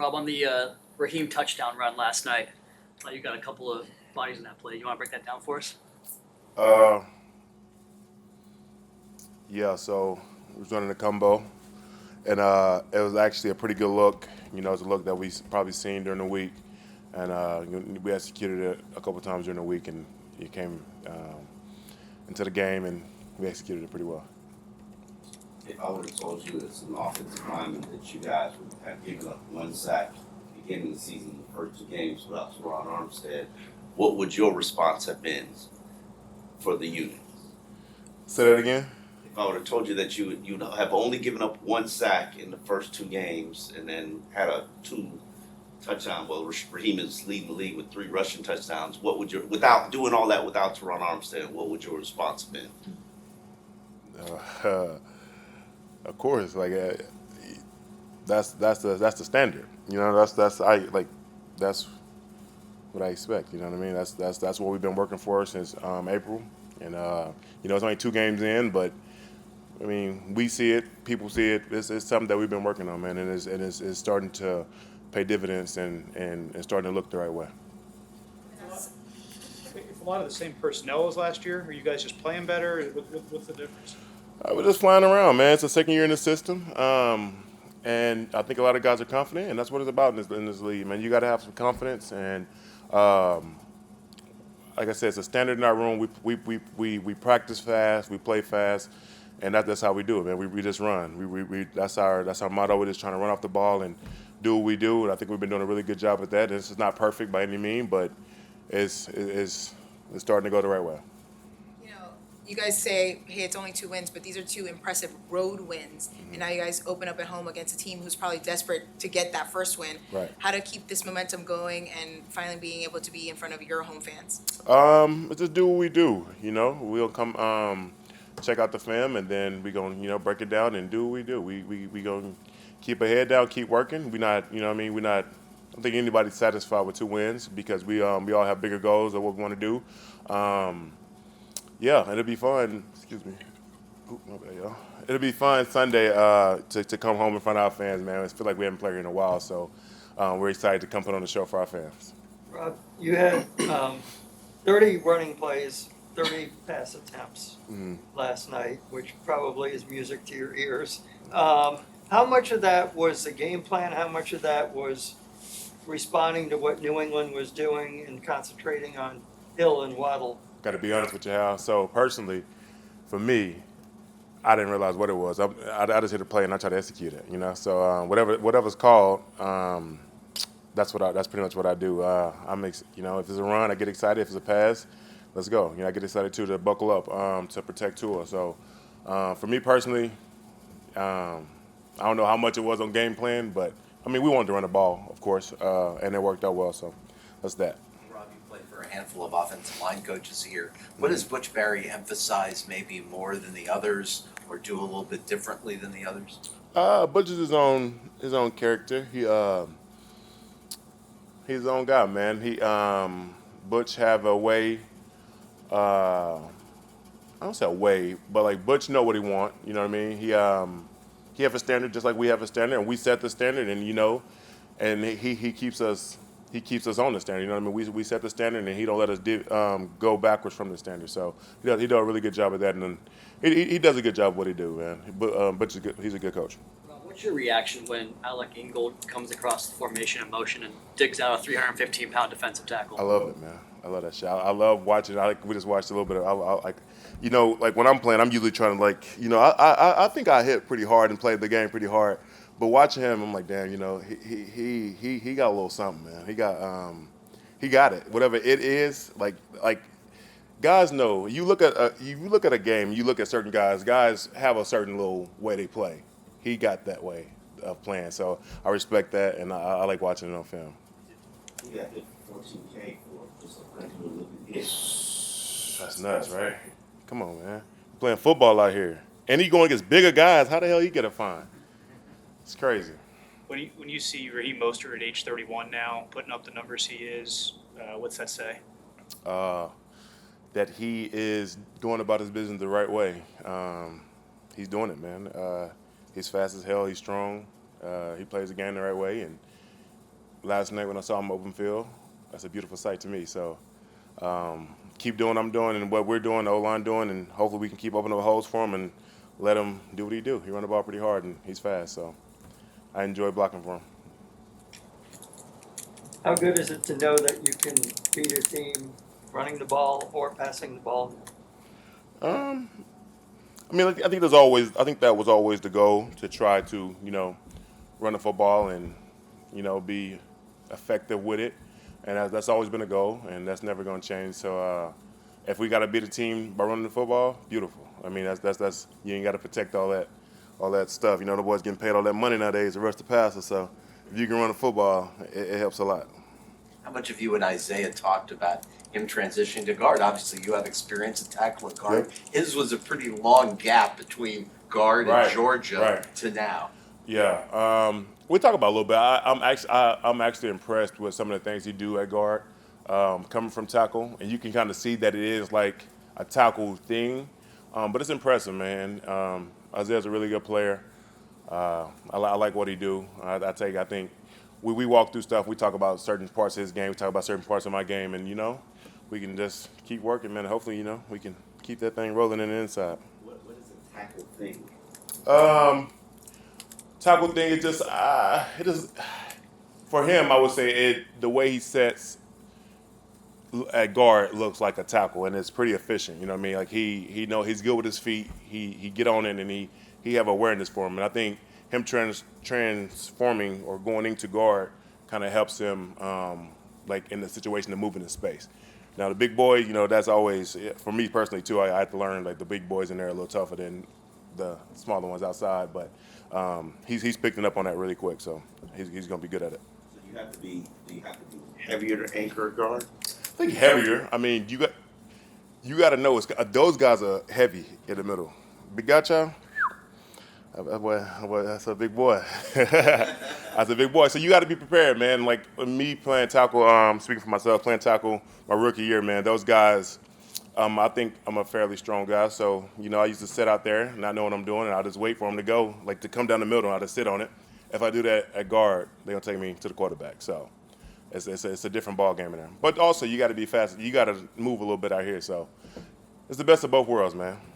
Rob, on the Raheem touchdown run last night, you got a couple of bodies in that play. You want to break that down for us? Uh, yeah, so we was running a combo, and it was actually a pretty good look. You know, it's a look that we probably seen during the week, and we executed it a couple times during the week, and it came into the game, and we executed it pretty well. If I would have told you as an offensive lineman that you guys would have given up one sack beginning of the season, the first 2 games without Teron Armstead, what would your response have been for the unit? Say that again. If I would have told you that you'd have only given up 1 sack in the first 2 games and then had a 2 touchdown, well, Raheem is leading the league with 3 rushing touchdowns. What would without doing all that without Teron Armstead, what would your response have been? Of course, like that's the standard. You know, that's what I expect. You know what I mean? That's what we've been working for since April, and you know, it's only 2 games in, but I mean, we see it, people see it. It's something that we've been working on, man, and it's starting to pay dividends and starting to look the right way. It's a lot of the same personnel as last year. Are you guys just playing better? What's the difference? We're just flying around, man. It's the second year in the system, and I think a lot of guys are confident, and that's what it's about in this league, man. You got to have some confidence, and like I said, it's a standard in our room. We practice fast, we play fast, and that's how we do it, man. We just run. That's our motto. We're just trying to run off the ball and do what we do, and I think we've been doing a really good job at that. This is not perfect by any means, but it's starting to go the right way. You guys say, hey, it's only 2 wins, but these are 2 impressive road wins. And now you guys open up at home against a team who's probably desperate to get that first win. Right. How to keep this momentum going and finally being able to be in front of your home fans? Just do what we do. You know, we'll come check out the film, and then we gonna break it down and do what we do. We gonna keep our head down, keep working. We not, you know what I mean. We not. I don't think anybody's satisfied with 2 wins because we all have bigger goals of what we want to do. Yeah, it'll be fun. Excuse me. Ooh, my bad, y'all. It'll be fun Sunday to come home in front of our fans, man. I feel like we haven't played here in a while, so we're excited to come put on the show for our fans. Rob, you had 30 running plays, 30 pass attempts last night, which probably is music to your ears. How much of that was the game plan? How much of that was responding to what New England was doing and concentrating on Hill and Waddle? Got to be honest with you, Hal. So personally, for me, I didn't realize what it was. I just hit a play and I tried to execute it. You know, so whatever's called, that's pretty much what I do. You know, if it's a run, I get excited. If it's a pass, let's go. You know, I get excited too to buckle up to protect Tua. So for me personally, I don't know how much it was on game plan, but I mean we wanted to run the ball, of course, and it worked out well. So that's that. Rob, you played for a handful of offensive line coaches here. What does Butch Barry emphasize maybe more than the others, or do a little bit differently than the others? Butch is his own character. He's his own guy, man. Butch have a way. I don't say a way, but like Butch know what he want. You know what I mean? He have a standard just like we have a standard, and we set the standard, and and he keeps us. He keeps us on the standard, you know what I mean? We set the standard, and he don't let us go backwards from the standard. So he does a really good job of that, and then he does a good job of what he do, man. But he's a good coach. What's your reaction when Alec Ingold comes across the formation in motion and digs out a 315-pound defensive tackle? I love it, man. I love that shit. I love watching. We just watched a little bit of. You know, like when I'm playing, I'm usually trying to I think I hit pretty hard and played the game pretty hard. But watching him, I'm like, damn, you know, he got a little something, man. He got it. Whatever it is, like guys know. You look at a game, you look at certain guys. Guys have a certain little way they play. He got that way of playing, so I respect that, and I like watching it on film. You got the 14K for just a regular looking hit. That's nuts, right? Come on, man. We're playing football out here, and he going against bigger guys. How the hell he get a fine? It's crazy. When you see Raheem Mostert at age 31 now, putting up the numbers he is, what's that say? That he is doing about his business the right way. He's doing it, man. He's fast as hell. He's strong. He plays the game the right way, and last night when I saw him open field. That's a beautiful sight to me. So keep doing what I'm doing and what we're doing, the O-line doing, and hopefully we can keep opening up holes for him and let him do what he do. He run the ball pretty hard and he's fast. So I enjoy blocking for him. How good is it to know that you can beat a team running the ball or passing the ball? I mean, I think that was always the goal, to try to, run the football and, be effective with it. And that's always been a goal, and that's never going to change. So if we got to beat a team by running the football, beautiful. I mean, that's you ain't got to protect all that stuff. The boys getting paid all that money nowadays to rush the passer. So if you can run the football, it helps a lot. How much have you and Isaiah talked about him transitioning to guard? Obviously, you have experience at tackle at guard. His was a pretty long gap between guard and Georgia to now. Yeah, we talk about it a little bit. I'm actually impressed with some of the things he do at guard, coming from tackle, and you can kind of see that it is like a tackle thing, but it's impressive, man. Isaiah's a really good player. I like what he do. I think we walk through stuff. We talk about certain parts of his game. We talk about certain parts of my game, and we can just keep working, man. Hopefully, we can keep that thing rolling in the inside. What is a tackle thing? Tackle thing is just it is for him. I would say the way he sets at guard looks like a tackle, and it's pretty efficient. You know what I mean? Like he know he's good with his feet. He get on it, and he have awareness for him. And I think him transforming or going into guard kind of helps him like in the situation of moving in space. Now the big boy, that's always for me personally too. I had to learn like the big boys in there are a little tougher than the smaller ones outside, but he's picking up on that really quick, so he's gonna be good at it. So do you have to be heavier to anchor a guard? I think heavier. I mean, you got to know those guys are heavy in the middle. Big Gacha, that's a big boy. That's a big boy. So you got to be prepared, man. Like me playing tackle, speaking for myself, playing tackle my rookie year, man. Those guys, I think I'm a fairly strong guy. So I used to sit out there, not know what I'm doing, and I just wait for them to go, like to come down the middle, and I just sit on it. If I do that at guard, they're gonna take me to the quarterback. So it's a different ball game in there. But also you got to be fast. You got to move a little bit out here. So it's the best of both worlds, man.